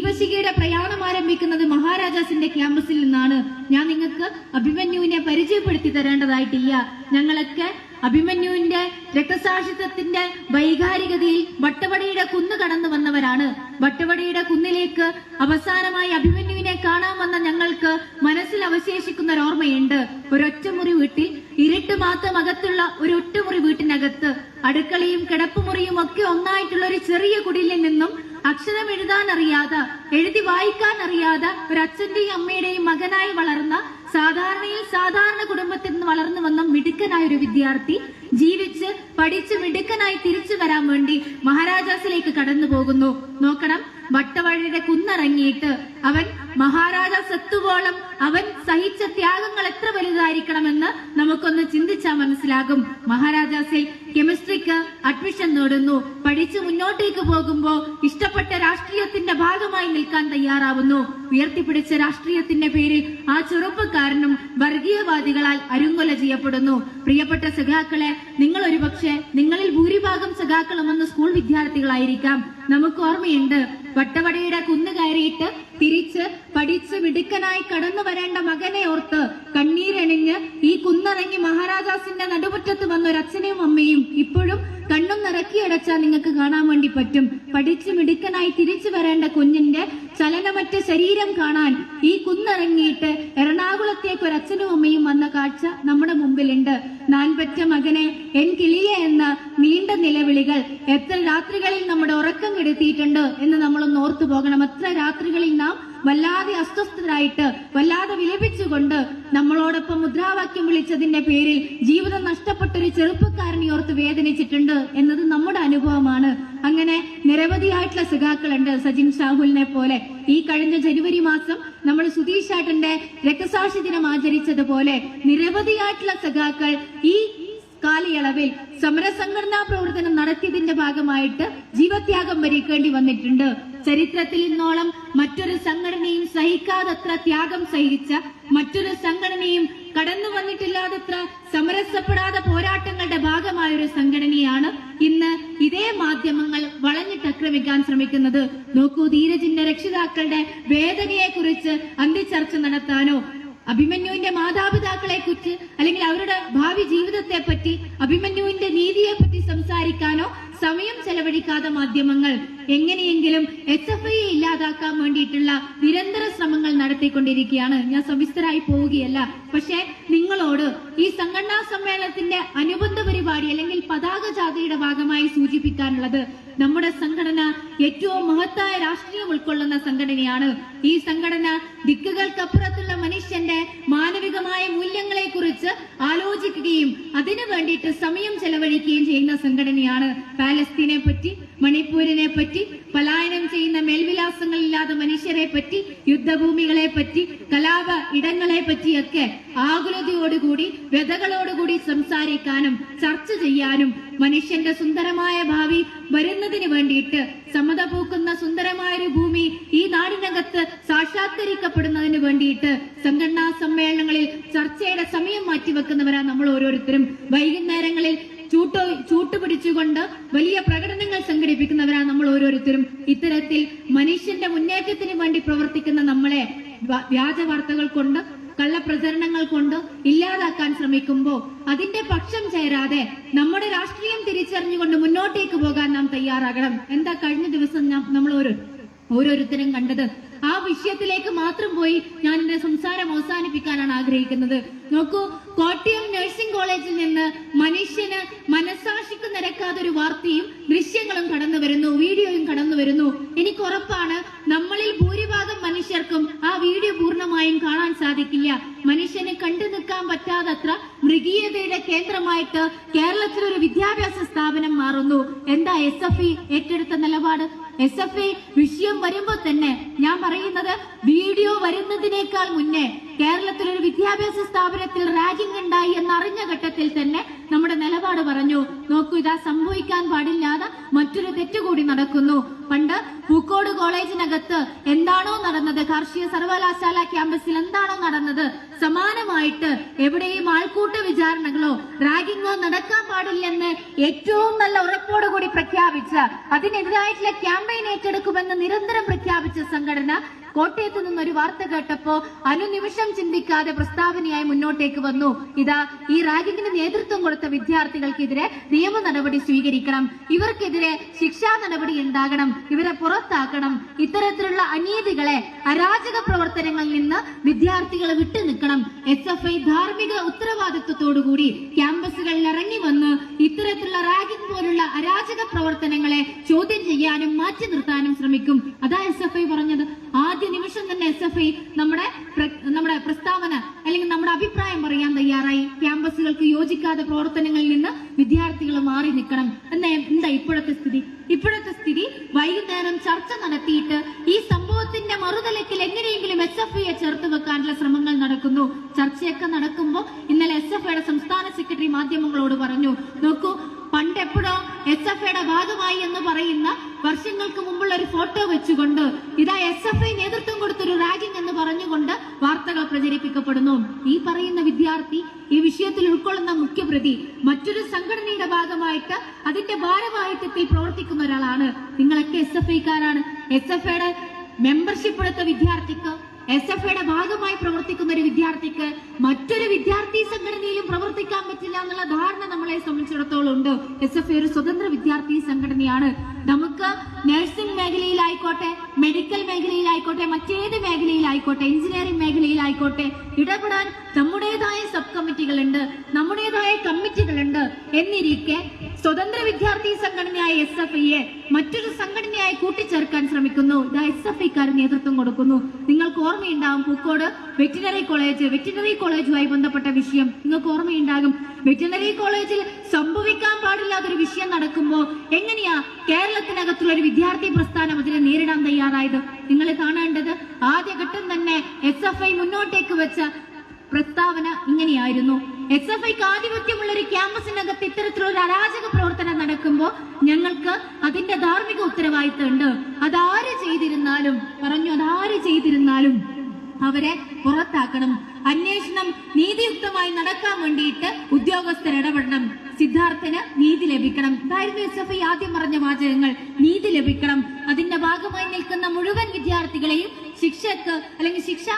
ദീപശിഖയുടെ പ്രയാണം ആരംഭിക്കുന്നത് മഹാരാജാസിന്റെ ക്യാമ്പസിൽ നിന്നാണ്. ഞാൻ നിങ്ങൾക്ക് അഭിമന്യുവിനെ പരിചയപ്പെടുത്തി തരേണ്ടതായിട്ടില്ല. ഞങ്ങളൊക്കെ അഭിമന്യുവിന്റെ രക്തസാക്ഷിത്വത്തിന്റെ വൈകാരികതയിൽ വട്ടവടയുടെ കുന്ന് കടന്നു വന്നവരാണ്. വട്ടവടയുടെ കുന്നിലേക്ക് അവസാനമായി അഭിമന്യുവിനെ കാണാൻ വന്ന ഞങ്ങൾക്ക് മനസ്സിൽ അവശേഷിക്കുന്ന ഒരു ഓർമ്മയുണ്ട്. ഒരൊറ്റമുറി വീട്ടിൽ, ഇരുട്ട് മാത്രം അകത്തുള്ള ഒരു ഒറ്റമുറി വീട്ടിനകത്ത് അടുക്കളയും കിടപ്പുമുറിയും ഒക്കെ ഒന്നായിട്ടുള്ള ഒരു ചെറിയ കുടിലിൽ നിന്നും അക്ഷരം എഴുതാൻ അറിയാതെ, എഴുതി വായിക്കാൻ അറിയാതെ ഒരു അച്ഛന്റെയും അമ്മയുടെയും മകനായി വളർന്ന സാധാരണയിൽ സാധാരണ കുടുംബത്തിൽ നിന്ന് വളർന്നു വന്ന മിടുക്കനായ ഒരു വിദ്യാർത്ഥി ജീവിച്ച് പഠിച്ച് മിടുക്കനായി തിരിച്ചു വരാൻ വേണ്ടി മഹാരാജാസിലേക്ക് കടന്നു പോകുന്നു. നോക്കണം, വട്ടവഴയുടെ കുന്നിറങ്ങിയിട്ട് അവൻ മഹാരാജാസ് എത്തുവോളം അവൻ സഹിച്ച ത്യാഗങ്ങൾ എത്ര വലുതായിരിക്കണമെന്ന് നമുക്കൊന്ന് ചിന്തിച്ചാൽ മനസ്സിലാകും. മഹാരാജാസിൽ കെമിസ്ട്രിക്ക് അഡ്മിഷൻ നേടുന്നു. പഠിച്ച് മുന്നോട്ടേക്ക് പോകുമ്പോ ഇഷ്ടപ്പെട്ട രാഷ്ട്രീയത്തിന്റെ ഭാഗമായി നിൽക്കാൻ തയ്യാറാവുന്നു. ഉയർത്തിപ്പിടിച്ച രാഷ്ട്രീയത്തിന്റെ പേരിൽ ആ ചെറുപ്പക്കാരനും വർഗീയവാദികളാൽ അരുങ്കൊല ചെയ്യപ്പെടുന്നു. പ്രിയപ്പെട്ട സഖാക്കളെ, നിങ്ങൾ ഒരുപക്ഷെ നിങ്ങളിൽ ഭൂരിഭാഗം സഖാക്കളും ഒന്ന് സ്കൂൾ വിദ്യാർത്ഥികളായിരിക്കാം. നമുക്ക് ഓർമ്മയുണ്ട്, വട്ടവടയുടെ കുന്ന് കയറിയിട്ട് തിരിച്ച് പഠിച്ച് മിടുക്കനായി കടന്നു വരേണ്ട മകനെ ഓർത്ത് കണ്ണീരണിഞ്ഞ് ഈ കുന്നിറങ്ങി മഹാരാജാസിന്റെ നടുമുറ്റത്ത് വന്ന ഒരു അച്ഛനെയും അമ്മയും ഇപ്പോഴും കണ്ണും നിറക്കിയടച്ചാൽ നിങ്ങൾക്ക് കാണാൻ വേണ്ടി പറ്റും. പഠിച്ച് മിടുക്കനായി തിരിച്ചു വരേണ്ട കുഞ്ഞിന്റെ ചലനമറ്റ ശരീരം കാണാൻ ഈ കുന്നിറങ്ങിയിട്ട് എറണാകുളത്തേക്ക് ഒരു അച്ഛനും അമ്മയും വന്ന കാഴ്ച നമ്മുടെ മുമ്പിലുണ്ട്. നാൻ പെറ്റ മകനെ, എൻ കിളിയെ എന്ന നീണ്ട നിലവിളികൾ എത്ര രാത്രികളിൽ നമ്മുടെ ഉറക്കം കെടുത്തിയിട്ടുണ്ട് എന്ന് നമ്മളൊന്ന് ഓർത്തു പോകണം. എത്ര രാത്രികളിൽ നാം വല്ലാതെ അസ്വസ്ഥരായിട്ട് വല്ലാതെ വിലപിച്ചുകൊണ്ട് നമ്മളോടൊപ്പം മുദ്രാവാക്യം വിളിച്ചതിന്റെ പേരിൽ ജീവിതം നഷ്ടപ്പെട്ടൊരു ചെറുപ്പക്കാരനെ ഓർത്ത് വേദനിച്ചിട്ടുണ്ട് എന്നത് നമ്മുടെ അനുഭവമാണ്. അങ്ങനെ നിരവധിയായിട്ടുള്ള സഖാക്കളുണ്ട്. സജിൻ ഷാഹുലിനെ പോലെ ഈ കഴിഞ്ഞ ജനുവരി മാസം നമ്മൾ സുധീഷ് ചേട്ടന്റെ രക്തസാക്ഷി ദിനം ആചരിച്ചതുപോലെ നിരവധിയായിട്ടുള്ള സഖാക്കൾ ഈ കാലയളവിൽ സമരസംഘടനാ പ്രവർത്തനം നടത്തിയതിന്റെ ഭാഗമായിട്ട് ജീവത്യാഗം വരിക്കേണ്ടി വന്നിട്ടുണ്ട്. ചരിത്രത്തിൽ ഇന്നോളം മറ്റൊരു സംഘടനയും സഹിക്കാതത്ര ത്യാഗം സഹിച്ച മറ്റൊരു സംഘടനയും കടന്നു വന്നിട്ടില്ലാതത്ര സമരസപ്പെടാതെ പോരാട്ടങ്ങളുടെ ഭാഗമായ ഒരു സംഘടനയാണ് ഇന്ന് ഇതേ മാധ്യമങ്ങൾ വളഞ്ഞിട്ടാക്രമിക്കാൻ ശ്രമിക്കുന്നത്. നോക്കൂ, ധീരജിന്റെ രക്ഷിതാക്കളുടെ വേദനയെ കുറിച്ച് അന്ത്യചർച്ച നടത്താനോ അഭിമന്യുവിന്റെ മാതാപിതാക്കളെ കുറിച്ച് അല്ലെങ്കിൽ അവരുടെ ഭാവി ജീവിതത്തെ പറ്റി അഭിമന്യുവിന്റെ നീതിയെ പറ്റി സംസാരിക്കാനോ സമയം ചെലവഴിക്കാതെ മാധ്യമങ്ങൾ എങ്ങനെയെങ്കിലും SFI ഇല്ലാതാക്കാൻ വേണ്ടിയിട്ടുള്ള നിരന്തര ശ്രമങ്ങൾ നടത്തിക്കൊണ്ടിരിക്കുകയാണ്. ഞാൻ സവിസ്തരായി പോവുകയല്ല. പക്ഷെ നിങ്ങളോട് ഈ സംഘടനാ സമ്മേളനത്തിന്റെ അനുബന്ധ പരിപാടി അല്ലെങ്കിൽ പതാക ജാഥയുടെ ഭാഗമായി സൂചിപ്പിക്കാനുള്ളത്, നമ്മുടെ സംഘടന ഏറ്റവും മഹത്തായ രാഷ്ട്രീയം ഉൾക്കൊള്ളുന്ന സംഘടനയാണ്. ഈ സംഘടന ദിക്കുകൾക്കപ്പുറത്തുള്ള മനുഷ്യന്റെ മാനവികമായ മൂല്യങ്ങളെ കുറിച്ച് ആലോചിക്കുകയും അതിനു വേണ്ടിയിട്ട് സമയം ചെലവഴിക്കുകയും ചെയ്യുന്ന സംഘടനയാണ്. പാലസ്തീനെ പറ്റി, മണിപ്പൂരിനെ പറ്റി, പലായനം ചെയ്യുന്ന മേൽവിലാസങ്ങളില്ലാത്ത മനുഷ്യരെ പറ്റി, യുദ്ധഭൂമികളെ പറ്റി, കലാപ ഇടങ്ങളെ പറ്റിയൊക്കെ ആകുലതയോടുകൂടി വ്യതകളോടുകൂടി സംസാരിക്കാനും ചർച്ച ചെയ്യാനും മനുഷ്യന്റെ സുന്ദരമായ ഭാവി വരുന്നതിന് വേണ്ടിയിട്ട് സമത പൂക്കുന്ന സുന്ദരമായൊരു ഭൂമി ഈ നാടിനകത്ത് സാക്ഷാത്കരിക്കപ്പെടുന്നതിന് വേണ്ടിയിട്ട് സംഘടനാ സമ്മേളനങ്ങളിൽ ചർച്ചയുടെ സമയം മാറ്റിവെക്കുന്നവരാണ് നമ്മൾ ഓരോരുത്തരും. വൈകുന്നേരങ്ങളിൽ ചൂട്ടുപിടിച്ചുകൊണ്ട് വലിയ പ്രകടനങ്ങൾ സംഘടിപ്പിക്കുന്നവരാണ് നമ്മൾ ഓരോരുത്തരും. ഇത്തരത്തിൽ മനുഷ്യന്റെ മുന്നേറ്റത്തിന് വേണ്ടി പ്രവർത്തിക്കുന്ന നമ്മളെ വ്യാജ വാർത്തകൾ കൊണ്ട്, കള്ളപ്രചരണങ്ങൾ കൊണ്ട് ഇല്ലാതാക്കാൻ ശ്രമിക്കുമ്പോൾ അതിന്റെ പക്ഷം ചേരാതെ നമ്മുടെ രാഷ്ട്രീയം തിരിച്ചറിഞ്ഞുകൊണ്ട് മുന്നോട്ടേക്ക് പോകാൻ നാം തയ്യാറാകണം. എന്താ കഴിഞ്ഞ ദിവസം നമ്മൾ ഓരോരുത്തരും കണ്ടത്? ആ വിഷയത്തിലേക്ക് മാത്രം പോയി ഞാൻ എന്റെ സംസാരം അവസാനിപ്പിക്കാനാണ് ആഗ്രഹിക്കുന്നത്. നോക്കൂ, കോട്ടയം നഴ്സിംഗ് കോളേജിൽ നിന്ന് മനുഷ്യന് മനസാക്ഷിക്ക് നിരക്കാതെ ഒരു വാർത്തയും ദൃശ്യങ്ങളും കടന്നു വരുന്നു, വീഡിയോയും കടന്നു വരുന്നു. എനിക്ക് ഉറപ്പാണ് നമ്മളിൽ ഭൂരിഭാഗം മനുഷ്യർക്കും ആ വീഡിയോ പൂർണ്ണമായും കാണാൻ സാധിക്കില്ല. മനുഷ്യന് കണ്ടു നിൽക്കാൻ പറ്റാതത്ര മൃഗീയതയുടെ കേന്ദ്രമായിട്ട് കേരളത്തിലൊരു വിദ്യാഭ്യാസ സ്ഥാപനം മാറുന്നു. എന്താ SFI ഏറ്റെടുത്ത നിലപാട്? SFI വിഷയം വരുമ്പോ തന്നെ ഞാൻ പറയുന്നത്, വീഡിയോ വരുന്നതിനേക്കാൾ മുന്നേ കേരളത്തിലൊരു വിദ്യാഭ്യാസ സ്ഥാപനത്തിൽ റാഗിംഗ് ഉണ്ടായി എന്നറിഞ്ഞ ഘട്ടത്തിൽ തന്നെ നമ്മുടെ നിലപാട് പറഞ്ഞു. നോക്കൂ, ഇതാ സംഭവിക്കാൻ പാടില്ലാതെ മറ്റൊരു തെറ്റുകൂടി നടക്കുന്നു. പണ്ട് പൂക്കോട് കോളേജിനകത്ത് എന്താണോ നടന്നത്, കാർഷിക സർവകലാശാല ക്യാമ്പസിൽ എന്താണോ നടന്നത്, സമാനമായിട്ട് എവിടെയും ആൾക്കൂട്ട വിചാരണകളോ റാഗിങ്ങോ നടക്കാൻ പാടില്ലെന്ന് ഏറ്റവും നല്ല ഉറപ്പോടുകൂടി പ്രഖ്യാപിച്ച, അതിനെതിരായിട്ടുള്ള ക്യാമ്പയിൻ ഏറ്റെടുക്കുമെന്ന് നിരന്തരം പ്രഖ്യാപിച്ച സംഘടന കോട്ടയത്ത് നിന്നൊരു വാർത്ത കേട്ടപ്പോ അനുനിമിഷം ചിന്തിക്കാതെ പ്രസ്താവനയായി മുന്നോട്ടേക്ക് വന്നു. ഇതാ ഈ റാഗിങ്ങിന് നേതൃത്വം കൊടുത്ത വിദ്യാർത്ഥികൾക്കെതിരെ നിയമ നടപടി സ്വീകരിക്കണം, ഇവർക്കെതിരെ ശിക്ഷാ നടപടി ഉണ്ടാകണം, ഇവരെ പുറത്താക്കണം. ഇത്തരത്തിലുള്ള അനീതികളെ, അരാജക പ്രവർത്തനങ്ങളിൽ നിന്ന് വിദ്യാർത്ഥികൾ വിട്ടുനിൽക്കണം. SFI ധാർമ്മിക ഉത്തരവാദിത്വത്തോടുകൂടി ക്യാമ്പസുകളിൽ ഇറങ്ങി വന്ന് ഇത്തരത്തിലുള്ള റാഗിംഗ് പോലുള്ള അരാജക പ്രവർത്തനങ്ങളെ ചോദ്യം ചെയ്യാനും മാറ്റി നിർത്താനും ശ്രമിക്കും. അതാ SFI പറഞ്ഞത്. ആദ്യ നിമിഷം തന്നെ SFI നമ്മുടെ പ്രസ്താവന അല്ലെങ്കിൽ നമ്മുടെ അഭിപ്രായം പറയാൻ തയ്യാറായി. ക്യാമ്പസുകൾക്ക് യോജിക്കാത്ത പ്രവർത്തനങ്ങളിൽ നിന്ന് വിദ്യാർത്ഥികൾ മാറി നിൽക്കണം. എന്താ ഇപ്പോഴത്തെ സ്ഥിതി? വൈകുന്നേരം ചർച്ച നടത്തിയിട്ട് ഈ സംഭവത്തിന്റെ മറുതലത്തിൽ എങ്ങനെയെങ്കിലും SFIയെ ചേർത്ത് വെക്കാനുള്ള ശ്രമങ്ങൾ നടക്കുന്നു. ചർച്ചയൊക്കെ നടക്കുമ്പോൾ ഇന്നലെ SFIയുടെ സംസ്ഥാന സെക്രട്ടറി മാധ്യമങ്ങളോട് പറഞ്ഞു, നോക്കൂ, പണ്ടെപ്പോഴോ SFIയുടെ ഭാഗമായി എന്ന് പറയുന്ന വർഷങ്ങൾക്ക് മുമ്പുള്ള ഒരു ഫോട്ടോ വെച്ചുകൊണ്ട് ഇതാ SFI നേതൃത്വം കൊടുത്തൊരു റാഗിംഗ് എന്ന് പറഞ്ഞുകൊണ്ട് വാർത്തകൾ പ്രചരിപ്പിക്കപ്പെടുന്നു. ഈ പറയുന്ന വിദ്യാർത്ഥി, ഈ വിഷയത്തിൽ ഉൾക്കൊള്ളുന്ന മുഖ്യപ്രതി മറ്റൊരു സംഘടനയുടെ ഭാഗമായിട്ട് അതിന്റെ ഭാരവാഹിത്വത്തിൽ പ്രവർത്തിക്കുന്ന ഒരാളാണ്. നിങ്ങളൊക്കെ SFIക്കാരാണ്. SFIയുടെ മെമ്പർഷിപ്പ് എടുത്ത വിദ്യാർത്ഥിക്ക്, SFIയുടെ ഭാഗമായി പ്രവർത്തിക്കുന്ന ഒരു വിദ്യാർത്ഥിക്ക് മറ്റൊരു വിദ്യാർത്ഥി സംഘടനയിലും പ്രവർത്തിക്കാൻ പറ്റില്ല എന്നുള്ള ധാരണ നമ്മളെ സംബന്ധിച്ചിടത്തോളം ഉണ്ട്. SFI ഒരു സ്വതന്ത്ര വിദ്യാർത്ഥി സംഘടനയാണ്. നമുക്ക് നഴ്സിംഗ് മേഖലയിലായിക്കോട്ടെ, മെഡിക്കൽ മേഖലയിലായിക്കോട്ടെ, മറ്റേത് മേഖലയിലായിക്കോട്ടെ, എഞ്ചിനീയറിംഗ് മേഖലയിലായിക്കോട്ടെ ഇടപെടാൻ നമ്മുടേതായ സബ് കമ്മിറ്റികളുണ്ട്, നമ്മുടേതായ കമ്മിറ്റികളുണ്ട്. എന്നിരിക്കെ സ്വതന്ത്ര വിദ്യാർത്ഥി സംഘടനയായ SFIയെ മറ്റൊരു സംഘടനയായി കൂട്ടിച്ചേർക്കാൻ ശ്രമിക്കുന്നു. ഇതാ SFIക്കാർ നേതൃത്വം കൊടുക്കുന്നു. നിങ്ങൾക്ക് ഓർമ്മയുണ്ടാകും, പൂക്കോട് വെറ്റിനറി കോളേജുമായി ബന്ധപ്പെട്ട വിഷയം നിങ്ങൾക്ക് ഓർമ്മയുണ്ടാകും. വെറ്റിനറി കോളേജിൽ സംഭവിക്കാൻ പാടില്ലാത്തൊരു വിഷയം നടക്കുമ്പോൾ എങ്ങനെയാ കേരളത്തിനകത്തുള്ള ഒരു വിദ്യാർത്ഥി പ്രസ്ഥാനം അതിനെ നേരിടാൻ തയ്യാറായത്? നിങ്ങൾ കാണേണ്ടത് ആദ്യഘട്ടം തന്നെ SFI മുന്നോട്ടേക്ക് വെച്ച പ്രസ്താവന ഇങ്ങനെയായിരുന്നു. SFIക്ക് ആധിപത്യമുള്ള ഒരു ക്യാമ്പസിനകത്ത് ഇത്തരത്തിലൊരു അരാജക പ്രവർത്തനം നടക്കുമ്പോൾ ഞങ്ങൾക്ക് അതിന്റെ ധാർമ്മിക ഉത്തരവാദിത്തം ഉണ്ട്. അതാര് ചെയ്തിരുന്നാലും അവരെ പുറത്താക്കണം. അന്വേഷണം നീതിയുക്തമായി നടക്കാൻ വേണ്ടിയിട്ട് ഉദ്യോഗസ്ഥർ ഇടപെടണം. സിദ്ധാർത്ഥന് നീതി ലഭിക്കണം. ഇതായിരുന്നു SFI ആദ്യം പറഞ്ഞ വാചകങ്ങൾ. നീതി ലഭിക്കണം. അതിന്റെ ഭാഗമായി നിൽക്കുന്ന മുഴുവൻ വിദ്യാർത്ഥികളെയും ശിക്ഷക്ക് അല്ലെങ്കിൽ ശിക്ഷാ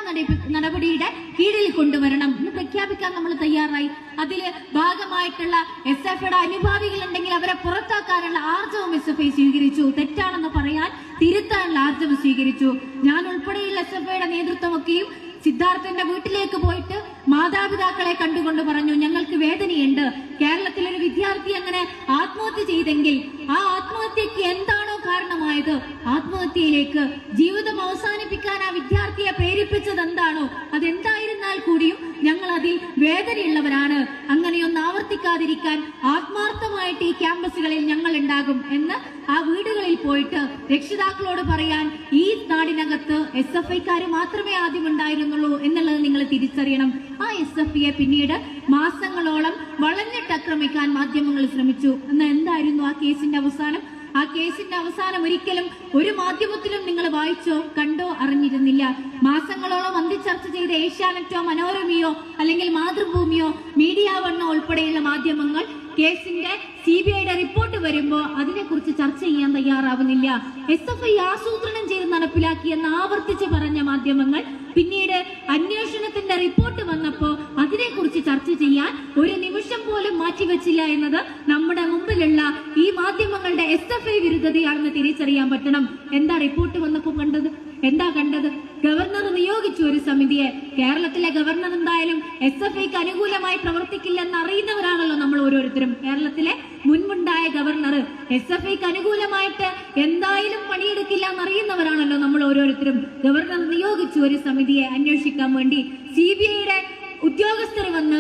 നടപടിയുടെ കീഴിൽ കൊണ്ടുവരണം എന്ന് പ്രഖ്യാപിക്കാൻ നമ്മൾ തയ്യാറായി. അതില് ഭാഗമായിട്ടുള്ള SFIയുടെ അനുഭാവികൾ ഉണ്ടെങ്കിൽ അവരെ പുറത്താക്കാനുള്ള ആർജവം SFI സ്വീകരിച്ചു. തെറ്റാണെന്ന് പറയാൻ തിരുത്താനുള്ള ആർജവം സ്വീകരിച്ചു. ഞാൻ ഉൾപ്പെടെയുള്ള SFIയുടെ നേതൃത്വമൊക്കെയും സിദ്ധാർത്ഥന്റെ വീട്ടിലേക്ക് പോയിട്ട് മാതാപിതാക്കളെ കണ്ടുകൊണ്ട് പറഞ്ഞു, ഞങ്ങൾക്ക് വേദനയുണ്ട്. കേരളത്തിലൊരു വിദ്യാർത്ഥി അങ്ങനെ ആത്മഹത്യ ചെയ്തെങ്കിൽ ആ ആത്മഹത്യക്ക് എന്താണോ കാരണമായത്, ആത്മഹത്യയിലേക്ക് ജീവിതം അവസാനിപ്പിക്കാൻ ആ വിദ്യാർത്ഥിയെ പ്രേരിപ്പിച്ചത് എന്താണോ അതെന്തായിരുന്നാൽ കൂടിയും ഞങ്ങൾ അതിൽ വേദനയുള്ളവരാണ്. അങ്ങനെയൊന്നും ആവർത്തിക്കാതിരിക്കാൻ ആത്മാർത്ഥമായിട്ട് ഈ ക്യാമ്പസുകളിൽ ഞങ്ങൾ ഉണ്ടാകും എന്ന് ആ വീടുകളിൽ പോയിട്ട് രക്ഷിതാക്കളോട് പറയാൻ ഈ നാടിനകത്ത് SFIക്കാര് മാത്രമേ ആദ്യം ഉണ്ടായിരുന്നുള്ളൂ എന്നുള്ളത് നിങ്ങൾ തിരിച്ചറിയണം. ആ SFIയെ പിന്നീട് മാസങ്ങളോളം വളഞ്ഞിട്ട് ആക്രമിക്കാൻ മാധ്യമങ്ങൾ ശ്രമിച്ചു. എന്നാൽ എന്തായിരുന്നു ആ കേസിന്റെ അവസാനം? ആ കേസിന്റെ അവസാനം ഒരിക്കലും ഒരു മാധ്യമത്തിലും നിങ്ങൾ വായിച്ചോ കണ്ടോ അറിഞ്ഞിരുന്നില്ല. മാസങ്ങളോളം അന്തിച്ചർച്ച ചെയ്ത ഏഷ്യാനെറ്റോ മനോരമയോ അല്ലെങ്കിൽ മാതൃഭൂമിയോ മീഡിയ വണ്ണോ ഉൾപ്പെടെയുള്ള മാധ്യമങ്ങൾ കേസിന്റെ CBIയുടെ റിപ്പോർട്ട് വരുമ്പോൾ അതിനെക്കുറിച്ച് ചർച്ച ചെയ്യാൻ തയ്യാറാവുന്നില്ല. SFI ആസൂത്രണം ചെയ്ത് നടപ്പിലാക്കിയെന്ന് ആവർത്തിച്ച് പറഞ്ഞ മാധ്യമങ്ങൾ പിന്നീട് അന്വേഷണത്തിന്റെ റിപ്പോർട്ട് വന്നപ്പോൾ അതിനെക്കുറിച്ച് ചർച്ച ചെയ്യാൻ ഒരു നിമിഷം പോലും മാറ്റിവെച്ചില്ല എന്നത് നമ്മുടെ മുമ്പിലുള്ള ഈ മാധ്യമങ്ങളുടെ SFI വിരുദ്ധതയാണെന്ന് തിരിച്ചറിയാൻ പറ്റണം. എന്താ റിപ്പോർട്ട് വന്നപ്പോൾ കണ്ടത്? ഗവർണർ നിയോഗിച്ചു ഒരു സമിതിയെ. കേരളത്തിലെ ഗവർണർ എന്തായാലും SFIക്ക് അനുകൂലമായി പ്രവർത്തിക്കില്ലെന്ന് അറിയുന്നവരാണല്ലോ നമ്മൾ ഓരോരുത്തരും. കേരളത്തിലെ മുൻപുണ്ടായ ഗവർണർ SFIക്ക് അനുകൂലമായിട്ട് എന്തായാലും പണിയെടുക്കില്ല എന്നറിയുന്നവരാണല്ലോ നമ്മൾ ഓരോരുത്തരും. ഗവർണർ നിയോഗിച്ചു ഒരു സമിതിയെ അന്വേഷിക്കാൻ വേണ്ടി. CBIയുടെ ഉദ്യോഗസ്ഥർ വന്ന്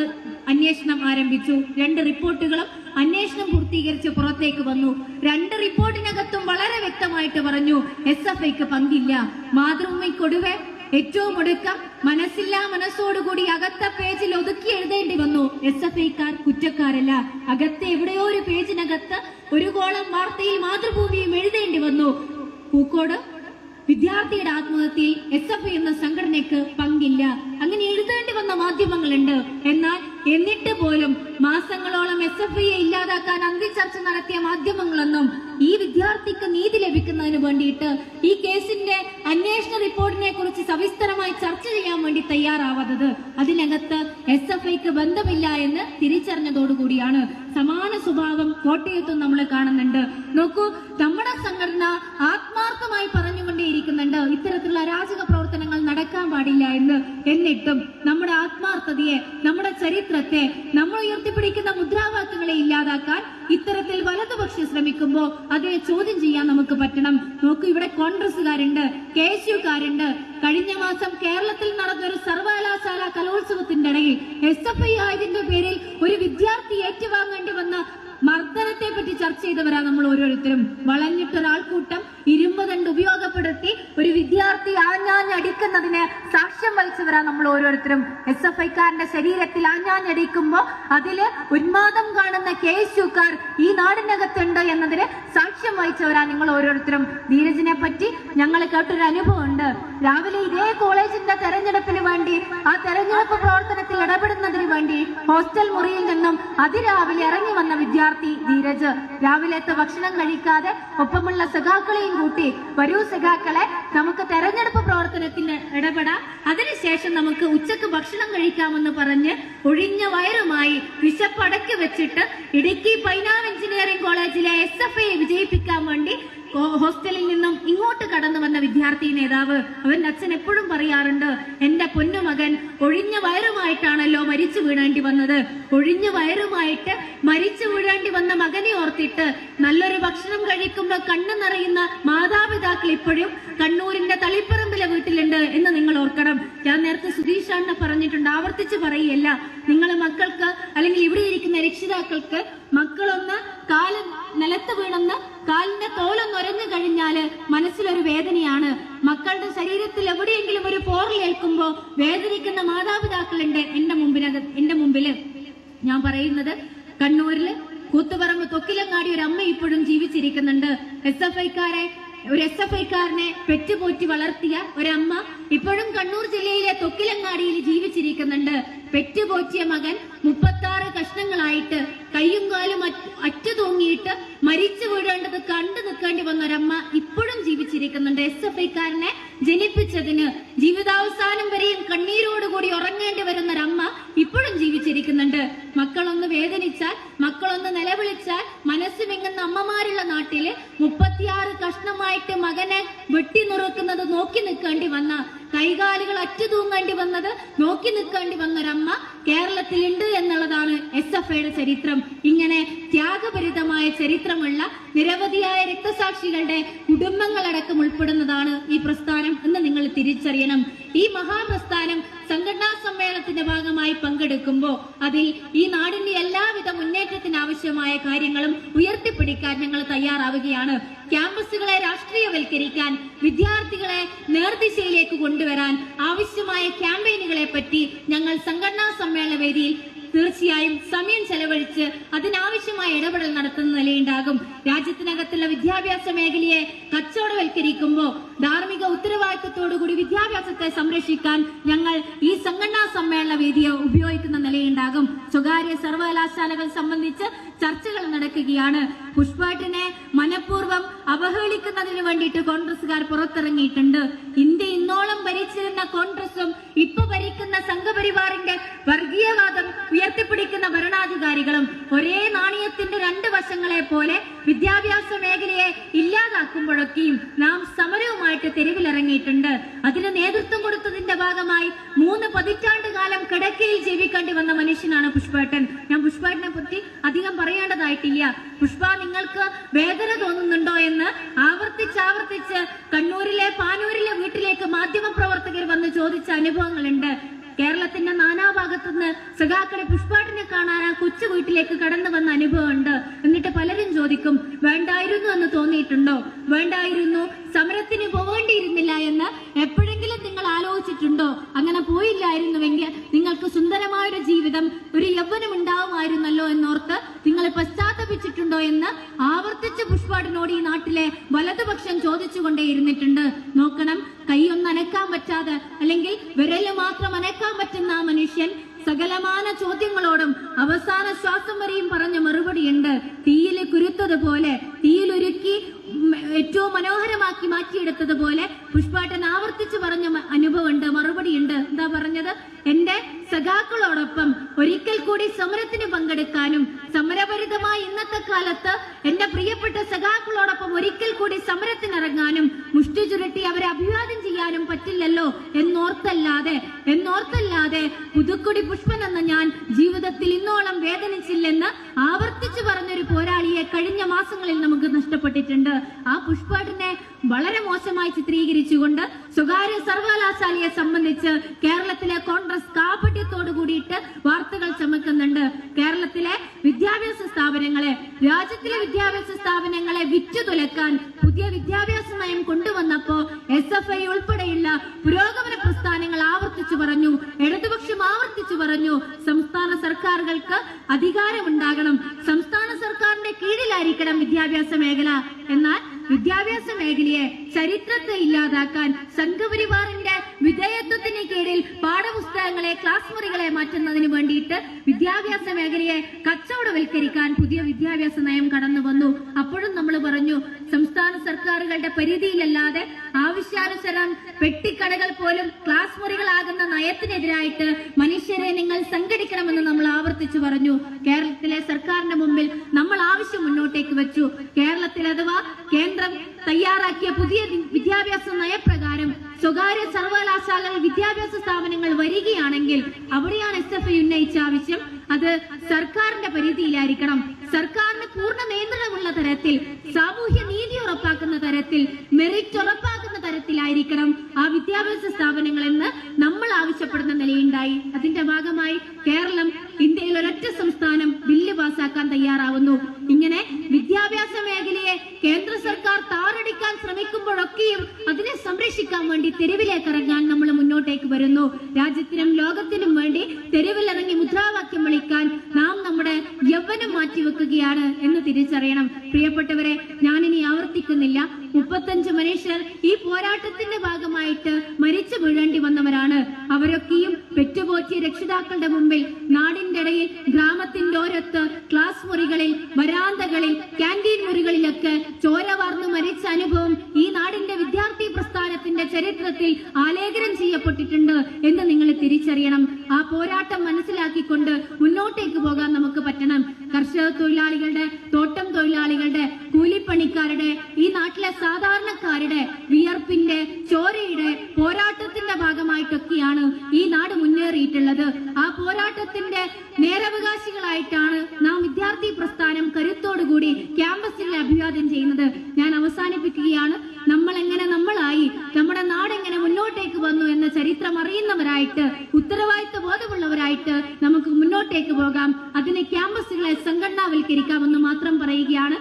അന്വേഷണം ആരംഭിച്ചു. 2 റിപ്പോർട്ടുകളും അന്വേഷണം പൂർത്തീകരിച്ച് പുറത്തേക്ക് വന്നു. 2 റിപ്പോർട്ടിനകത്തും വളരെ വ്യക്തമായിട്ട് പറഞ്ഞു SFIക്ക് പങ്കില്ല. മാതൃഭൂമിക്കൊടുവെ ഏറ്റവും ഒടുക്കം മനസ്സില്ലാ മനസ്സോടുകൂടി അകത്ത പേജിൽ ഒതുക്കി എഴുതേണ്ടി വന്നു. SFIക്കാർ കുറ്റക്കാരല്ല. അകത്തെ എവിടെയോ ഒരു പേജിനകത്ത് ഒരു കോളം വാർത്തയിൽ മാതൃഭൂമിയും എഴുതേണ്ടി വന്നു. പൂക്കോട് വിദ്യാർത്ഥിയുടെ ആത്മഹത്യയിൽ SFI എന്ന സംഘടനയ്ക്ക് പങ്കില്ല. അങ്ങനെ എഴുതേണ്ടി വന്ന മാധ്യമങ്ങളുണ്ട്. എന്നാൽ എന്നിട്ട് പോലും മാസങ്ങളോളം SFIയെ ഇല്ലാതാക്കാൻ അന്തിച്ചർച്ച നടത്തിയ മാധ്യമങ്ങളൊന്നും ഈ വിദ്യാർത്ഥിക്ക് നീതി ലഭിക്കുന്നതിന് വേണ്ടിയിട്ട് ഈ കേസിന്റെ അന്വേഷണ റിപ്പോർട്ടിനെ കുറിച്ച് സവിസ്തരമായി ചർച്ച ചെയ്യാൻ വേണ്ടി തയ്യാറാവാത്തത് അതിനകത്ത് SFIക്ക് ബന്ധമില്ല എന്ന് തിരിച്ചറിഞ്ഞതോടുകൂടിയാണ്. സമാന സ്വഭാവം കോട്ടയത്തും നമ്മൾ കാണുന്നുണ്ട്. നോക്കൂ, നമ്മുടെ സംഘടന ആത്മാർത്ഥമായി പറഞ്ഞുകൊണ്ടേയിരിക്കുന്നുണ്ട് ഇത്തരത്തിലുള്ള അരാജക പ്രവർത്തനങ്ങൾ നടക്കാൻ പാടില്ല എന്ന്. എന്നിട്ടും നമ്മുടെ ആത്മാർത്ഥതയെ, നമ്മുടെ ചരിത്രത്തെ, നമ്മൾ ഉയർത്തിപ്പിടിക്കുന്ന മുദ്രാവാക്യങ്ങളെ ഇല്ലാതാക്കാൻ ഇത്തരത്തിൽ വലതുപക്ഷം ശ്രമിക്കുമ്പോൾ അതിനെ ചോദ്യം ചെയ്യാൻ നമുക്ക് പറ്റണം. നോക്കൂ, ഇവിടെ കോൺഗ്രസുകാരുണ്ട്, KSUക്കാരുണ്ട്. കഴിഞ്ഞ മാസം കേരളത്തിൽ നടന്ന ഒരു സർവകലാശാല കലോത്സവത്തിന്റെ ഇടയിൽ SFI ആയതിന്റെ പേരിൽ ഒരു വിദ്യാർത്ഥി ഏറ്റുവാങ്ങേണ്ടി വന്ന മർദ്ദനത്തെ പറ്റി ചർച്ച ചെയ്തവരാ നമ്മൾ ഓരോരുത്തരും. വളഞ്ഞിട്ടൊരാൾക്കൂട്ടം ഇരുമ്പ് ദണ്ട് ഉപയോഗപ്പെടുത്തി ഒരു വിദ്യാർത്ഥി ആഞ്ഞാഞ്ഞടിക്കുന്നതിന് സാക്ഷ്യം വഹിച്ചവരാ നമ്മൾ ഓരോരുത്തരും. SFIക്കാരന്റെ ശരീരത്തിൽ ആഞ്ഞാഞ്ഞടിക്കുമ്പോ അതില് ഉന്മാദം കാണുന്ന KSUക്കാർ ഈ നാടിനകത്തുണ്ട് എന്നതിന് സാക്ഷ്യം വഹിച്ചവരാ നിങ്ങൾ ഓരോരുത്തരും. ധീരജിനെ പറ്റി ഞങ്ങൾ കേട്ടൊരു അനുഭവം ഉണ്ട്. രാവിലെ ഇതേ കോളേജിന്റെ തെരഞ്ഞെടുപ്പിന് വേണ്ടി, ആ തെരഞ്ഞെടുപ്പ് പ്രവർത്തനത്തിൽ ഇടപെടുന്നതിന് വേണ്ടി ഹോസ്റ്റൽ മുറിയിൽ നിന്നും അതിരാവിലെ ഇറങ്ങി വന്ന വിദ്യാർത്ഥി ധീരജ് രാവിലത്തെ ഭക്ഷണം കഴിക്കാതെ ഒപ്പമുള്ള സഖാക്കളെയും കൂട്ടി, വരൂ സഖാക്കളെ, നമുക്ക് തെരഞ്ഞെടുപ്പ് പ്രവർത്തനത്തിന് ഇടപെടാം, അതിനുശേഷം നമുക്ക് ഉച്ചക്ക് ഭക്ഷണം കഴിക്കാമെന്ന് പറഞ്ഞ് ഒഴിഞ്ഞ വയറുമായി വിശപ്പടക്കി വെച്ചിട്ട് ഇടുക്കി പൈനാവ് എഞ്ചിനീയറിംഗ് കോളേജിലെ SFIയെ വിജയിപ്പിക്കാൻ വേണ്ടി ഹോസ്റ്റലിൽ നിന്നും ഇങ്ങോട്ട് കടന്നു വന്ന വിദ്യാർത്ഥി നേതാവ്. അവന്റെ അച്ഛൻ എപ്പോഴും പറയാറുണ്ട്, എന്റെ പൊന്നുമകൻ ഒഴിഞ്ഞ വയറുമായിട്ടാണല്ലോ മരിച്ചു വീഴേണ്ടി വന്നത്. ഒഴിഞ്ഞ വയറുമായിട്ട് മരിച്ചു വീഴേണ്ടി വന്ന മകനെ ഓർത്തിട്ട് നല്ലൊരു ഭക്ഷണം കഴിക്കുമ്പോൾ കണ്ണു നിറയുന്ന മാതാപിതാക്കൾ ഇപ്പോഴും കണ്ണൂരിന്റെ തളിപ്പറമ്പിലെ വീട്ടിലുണ്ട് എന്ന് നിങ്ങൾ ഓർക്കണം. ഞാൻ നേരത്തെ സുധീഷ് അണ്ണ പറഞ്ഞിട്ടുണ്ട്, ആവർത്തിച്ച് പറയല്ല. നിങ്ങൾ മക്കൾക്ക് അല്ലെങ്കിൽ ഇവിടെ ഇരിക്കുന്ന രക്ഷിതാക്കൾക്ക് മക്കളൊന്ന് കാല് നിലത്ത് വീണെന്ന് കാലിന്റെ തോലൊന്നൊരഞ്ഞു കഴിഞ്ഞാല് മനസ്സിലൊരു വേദനയാണ്. മക്കളുടെ ശരീരത്തിൽ എവിടെയെങ്കിലും ഒരു പോറലേൽക്കുമ്പോ വേദനിക്കുന്ന മാതാപിതാക്കളുണ്ട് എന്റെ മുമ്പില്. ഞാൻ പറയുന്നത് കണ്ണൂരില് കൂത്തുപറമ്പ് തൊക്കിലങ്ങാടി ഒരു അമ്മ ഇപ്പോഴും ജീവിച്ചിരിക്കുന്നുണ്ട്. ഒരു SFIക്കാരനെ പെറ്റുപോറ്റി വളർത്തിയ ഒരമ്മ ഇപ്പോഴും കണ്ണൂർ ജില്ലയിലെ തൊക്കിലങ്ങാടിയിൽ ജീവിച്ചിരിക്കുന്നുണ്ട്. പെറ്റുപോറ്റിയ മകൻ 36 കഷ്ണങ്ങളായിട്ട് കയ്യും കാലും അറ്റു തൂങ്ങിയിട്ട് മരിച്ചു വീഴേണ്ടത് കണ്ടു നിൽക്കേണ്ടി വന്ന ഒരമ്മ ഇപ്പോഴും ജീവിച്ചിരിക്കുന്നുണ്ട്. SFIക്കാരനെ ജനിപ്പിച്ചതിന് ജീവിതാവസാനം വരെയും കണ്ണീരോടുകൂടി ഉറങ്ങേണ്ടി വരുന്ന ഒരമ്മ ഇപ്പോഴും ജീവിച്ചിരിക്കുന്നുണ്ട്. മക്കളൊന്ന് വേദനിച്ചാൽ, മക്കളൊന്ന് നിലവിളിച്ചാൽ മനസ്സ് വിങ്ങുന്ന അമ്മമാരുള്ള നാട്ടില് 36 കഷ്ണമായിട്ട് മകനെ വെട്ടി നുറുക്കുന്നത് നോക്കി നിൽക്കേണ്ടി വന്ന, കൈകാലുകൾ അറ്റുതൂങ്ങേണ്ടി വന്നത് നോക്കി നിൽക്കേണ്ടി വന്ന ഒരമ്മ കേരളത്തിലുണ്ട് എന്നുള്ളതാണ് SFIയുടെ ചരിത്രം. ഇങ്ങനെ ത്യാഗഭരിതമായ ചരിത്രമുള്ള നിരവധിയായ രക്തസാക്ഷികളുടെ കുടുംബങ്ങളടക്കം ഉൾപ്പെടുന്നതാണ് ഈ പ്രസ്ഥാനം എന്ന് നിങ്ങൾ തിരിച്ചറിയണം. ഈ മഹാപ്രസ്ഥാനം സംഘടനാ സമ്മേളനത്തിന്റെ ഭാഗമായി പങ്കെടുക്കുമ്പോൾ അതിൽ ഈ നാടിന്റെ എല്ലാവിധ മുന്നേറ്റത്തിന് ആവശ്യമായ കാര്യങ്ങളും ഉയർത്തിപ്പിടിക്കാൻ ഞങ്ങൾ തയ്യാറാവുകയാണ്. ക്യാമ്പസുകളെ രാഷ്ട്രീയവൽക്കരിക്കാൻ, വിദ്യാർത്ഥികളെ നേർദിശയിലേക്ക് കൊണ്ടുവരാൻ ആവശ്യമായ ക്യാമ്പയിനുകളെ പറ്റി ഞങ്ങൾ സംഘടനാ സമ്മേളന വേദിയിൽ തീർച്ചയായും സമയം ചെലവഴിച്ച് അതിനാവശ്യമായ ഇടപെടൽ നടത്തുന്ന നിലയുണ്ടാകും. രാജ്യത്തിനകത്തുള്ള വിദ്യാഭ്യാസ മേഖലയെ കച്ചവടവൽക്കരിക്കുമ്പോൾ ധാർമ്മിക ഉത്തരവാദിത്വത്തോടുകൂടി വിദ്യാഭ്യാസത്തെ സംരക്ഷിക്കാൻ ഞങ്ങൾ ഈ സംഘടനാ സമ്മേളന വേദിയെ ഉപയോഗിക്കുന്ന നിലയുണ്ടാകും. സ്വകാര്യ സർവകലാശാലകൾ സംബന്ധിച്ച് ചർച്ചകൾ നടക്കുകയാണ്. പുഷ്പാട്ടിനെ മനഃപൂർവ്വം അവഹേളിക്കുന്നതിന് വേണ്ടിയിട്ട് കോൺഗ്രസുകാർ പുറത്തിറങ്ങിയിട്ടുണ്ട്. ഇന്ത്യ ഇന്നോളം ഭരിച്ചിരുന്ന കോൺഗ്രസും ഇപ്പൊ ഭരിക്കുന്ന സംഘപരിവാറിന്റെ വർഗീയവാദം ഉയർത്തിപ്പിടിക്കുന്ന ഭരണാധികാരികളും ഒരേ നാണയത്തിന്റെ 2 വശങ്ങളെ പോലെ വിദ്യാഭ്യാസ മേഖലയെ ഇല്ലാതാക്കുമ്പോഴൊക്കെയും നാം സമരവുമായിട്ട് തെരുവിലിറങ്ങിയിട്ടുണ്ട്. അതിന് നേതൃത്വം കൊടുത്തതിന്റെ ഭാഗമായി 3 പതിറ്റാണ്ട് കാലം കിടക്കയിൽ ജീവിക്കേണ്ടി വന്ന മനുഷ്യനാണ് പുഷ്പേട്ടൻ. ഞാൻ പുഷ്പേട്ടനെ പറ്റി അധികം പറയേണ്ടതായിട്ടില്ല. പുഷ്പ, നിങ്ങൾക്ക് വേദന തോന്നുന്നുണ്ടോ എന്ന് ആവർത്തിച്ച് കണ്ണൂരിലെ പാനൂരിലെ വീട്ടിലേക്ക് മാധ്യമപ്രവർത്തകർ വന്ന് ചോദിച്ച അനുഭവങ്ങളുണ്ട്. കേരളത്തിന്റെ നാനാഭാഗത്തുനിന്ന് സഖാക്കളെ പുഷ്പാട്ടിനെ കാണാൻ ആ കൊച്ചു വീട്ടിലേക്ക് കടന്നു വന്ന അനുഭവമുണ്ട്. എന്നിട്ട് പലരും ചോദിക്കും, വേണ്ടായിരുന്നു എന്ന് തോന്നിയിട്ടുണ്ടോ? വേണ്ടായിരുന്നു, സമരത്തിന് പോകേണ്ടിയിരുന്നില്ല എന്ന് എപ്പോഴെങ്കിലും നിങ്ങൾ ആലോചിച്ചു ഇരുന്നിട്ടുണ്ട്. നോക്കണം, കൈയൊന്നും അനക്കാൻ പറ്റാതെ അല്ലെങ്കിൽ വിരല് മാത്രം അനക്കാൻ പറ്റുന്ന ആ മനുഷ്യൻ സകലമാന ചോദ്യങ്ങളോടും അവസാന ശ്വാസം വരെയും പറഞ്ഞ മറുപടിയുണ്ട്. തീയിൽ കുരുത്തതുപോലെ, തീയിലൊരുക്കി ഏറ്റവും മനോഹരമാക്കി മാറ്റിയെടുത്തതുപോലെ പുഷ്പാട്ടൻ ആവർത്തിച്ചു പറഞ്ഞ അനുഭവമുണ്ട്, മറുപടിയുണ്ട്. എന്താ പറഞ്ഞത്? എന്റെ സഖാക്കളോടൊപ്പം ഒരിക്കൽ കൂടി സമരത്തിന് പങ്കെടുക്കാനും സമരഭരിതമായ ഇന്നത്തെ കാലത്ത് എന്റെ പ്രിയപ്പെട്ട സഖാക്കളോടൊപ്പം ഒരിക്കൽ കൂടി സമരത്തിനിറങ്ങാനും മുഷ്ടി ചുരുട്ടി അവരെ അഭിവാദ്യം ചെയ്യാനും പറ്റില്ലല്ലോ എന്നോർത്തല്ലാതെ പുതുക്കുടി പുഷ്പൻ എന്ന ഞാൻ ജീവിതത്തിൽ ഇന്നോളം വേദനിച്ചില്ലെന്ന് ആവർത്തിച്ചു പറഞ്ഞൊരു പോരാളിയെ കഴിഞ്ഞ മാസങ്ങളിൽ നമുക്ക് നഷ്ടപ്പെട്ടിട്ടുണ്ട്. ആ പുഷ്പാട്ടിനെ വളരെ മോശമായി ചിത്രീകരിച്ചുകൊണ്ട് സ്വകാര്യ സർവകലാശാലയെ സംബന്ധിച്ച് കേരളത്തിലെ കോൺഗ്രസ് കാപട്യത്തോടു കൂടിയിട്ട് വാർത്തകൾ ചമക്കുന്നുണ്ട്. കേരളത്തിലെ വിദ്യാഭ്യാസ സ്ഥാപനങ്ങളെ, രാജ്യത്തിലെ വിദ്യാഭ്യാസ സ്ഥാപനങ്ങളെ വിറ്റുതുലക്കാൻ പുതിയ വിദ്യാഭ്യാസ നയം കൊണ്ടുവന്നപ്പോ SFI ഉൾപ്പെടെയുള്ള പുരോഗമന പ്രസ്ഥാനങ്ങൾ ആവർത്തിച്ചു പറഞ്ഞു, ഇടതുപക്ഷം ആവർത്തിച്ചു പറഞ്ഞു, സംസ്ഥാന സർക്കാരുകൾക്ക് അധികാരമുണ്ടാകണം, സംസ്ഥാന സർക്കാരിന്റെ കീഴിലായിരിക്കണം വിദ്യാഭ്യാസ മേഖല. എന്നാൽ വിദ്യാഭ്യാസ മേഖലയെ, ചരിത്രത്തെ ഇല്ലാതാക്കാൻ സംഘപരിവാറിന്റെ വിധേയത്വത്തിന് കീഴിൽ പാഠപുസ്തകങ്ങളെ, ക്ലാസ് മുറികളെ മാറ്റുന്നതിന് വേണ്ടിയിട്ട് വിദ്യാഭ്യാസ മേഖലയെ കച്ചവടവൽക്കരിക്കാൻ പുതിയ വിദ്യാഭ്യാസ നയം കടന്നു വന്നു. അപ്പോഴും നമ്മൾ പറഞ്ഞു, സംസ്ഥാന സർക്കാരുകളുടെ പരിധിയിലല്ലാതെ ആവശ്യാനുസരണം പെട്ടിക്കടകൾ പോലും ക്ലാസ് മുറികളാകുന്ന നയത്തിനെതിരായിട്ട് മനുഷ്യരെ നിങ്ങൾ സംഘടിക്കണമെന്ന് നമ്മൾ ആവർത്തിച്ചു പറഞ്ഞു. കേരളത്തിലെ സർക്കാരിന്റെ മുമ്പിൽ നമ്മൾ ആവശ്യം മുന്നോട്ടേക്ക് വെച്ചു. കേരളത്തിൽ അഥവാ കേന്ദ്രം തയ്യാറാക്കിയ പുതിയ വിദ്യാഭ്യാസ നയപ്രകാരം സ്വകാര്യ സർവകലാശാലകൾ വിദ്യാഭ്യാസ സ്ഥാപനങ്ങൾ വരികയാണെങ്കിൽ അവിടെയാണ് SFI ഉന്നയിച്ച ആവശ്യം. അത് സർക്കാരിന്റെ പരിധിയിലായിരിക്കണം. സർക്കാരിന് പൂർണ്ണ നിയന്ത്രണമുള്ള തരത്തിൽ, സാമൂഹ്യ നീതി ഉറപ്പാക്കുന്ന തരത്തിൽ, മെറിറ്റ് ഉറപ്പാക്കുന്ന തരത്തിലായിരിക്കണം ആ വിദ്യാഭ്യാസ സ്ഥാപനങ്ങൾ എന്ന് നമ്മൾ ആവശ്യപ്പെടുന്ന നിലയുണ്ടായി. അതിന്റെ ഭാഗമായി കേരളം ഇന്ത്യയിൽ ഒരൊറ്റ സംസ്ഥാനം ബില്ല് പാസാക്കാൻ തയ്യാറാവുന്നു. ഇങ്ങനെ വിദ്യാഭ്യാസ മേഖലയെ കേന്ദ്ര സർക്കാർ താറടിക്കാൻ ശ്രമിക്കുമ്പോഴൊക്കെയും അതിനെ സംരക്ഷിക്കാൻ വേണ്ടി തെരുവിലേക്ക് ഇറങ്ങാൻ നമ്മൾ മുന്നോട്ടേക്ക് വരുന്നു. രാജ്യത്തിനും ലോകത്തിനും വേണ്ടി തെരുവിലിറങ്ങി മുദ്രാവാക്യം വിളിക്കാൻ നാം നമ്മുടെ യൗവനം മാറ്റിവെക്കുകയാണ് എന്ന് തിരിച്ചറിയണം. പ്രിയപ്പെട്ടവരെ, ഞാനിനി ആവർത്തിക്കുന്നില്ല. 35 മനുഷ്യർ ഈ പോരാട്ടത്തിന്റെ ഭാഗമായിട്ട് മരിച്ചു വീഴേണ്ടി വന്നവരാണ്. അവരൊക്കെയും പെറ്റുപോറ്റിയ രക്ഷിതാക്കളുടെ മുമ്പിൽ നാടിന്റെ ഇടയിൽ, ഗ്രാമത്തിന്റെ ഓരത്ത്, ക്ലാസ് മുറികളിൽ, വരാന്തകളിൽ, ക്യാൻറ്റീൻ മുറികളിലൊക്കെ ചോര വാർന്നു മരിച്ച അനുഭവം ഈ നാടിന്റെ വിദ്യാർത്ഥി പ്രസ്ഥാനത്തിന്റെ ചരിത്രത്തിൽ ആലേഖനം ചെയ്യപ്പെട്ടിട്ടുണ്ട് എന്ന് നിങ്ങൾ തിരിച്ചറിയണം. ആ പോരാട്ടം മനസ്സിലാക്കിക്കൊണ്ട് മുന്നോട്ടേക്ക് പോകാൻ നമുക്ക് പറ്റണം. കർഷക തൊഴിലാളികളുടെ, തോട്ടം തൊഴിലാളികളുടെ, കൂലിപ്പണിക്കാരുടെ, ഈ നാട്ടിലെ സാധാരണക്കാരുടെ വിയർപ്പിന്റെ, ചോരയുടെ പോരാട്ടത്തിന്റെ ഭാഗമായിട്ടൊക്കെയാണ് ഈ നാട് മുന്നേറിയിട്ടുള്ളത്. ആ പോരാട്ടത്തിന്റെ നേരവകാശികളായിട്ടാണ് നാം വിദ്യാർത്ഥി പ്രസ്ഥാനം കരുത്തോടുകൂടി ക്യാമ്പസിൽ അഭിവാദ്യം ചെയ്യുന്നത്. ഞാൻ അവസാനിപ്പിക്കുകയാണ്. നമ്മൾ എങ്ങനെ നമ്മളായി, നമ്മുടെ നാടെങ്ങനെ മുന്നോട്ടേക്ക് വന്നു എന്ന ചരിത്രം അറിയുന്നവരായിട്ട്, ഉത്തരവാദിത്വ ബോധമുള്ളവരായിട്ട് നമുക്ക് മുന്നോട്ടേക്ക് പോകാം. അതിനെ ക്യാമ്പസുകളെ സംഘടനാവൽക്കരിക്കാമെന്ന് മാത്രം പറയുകയാണ്.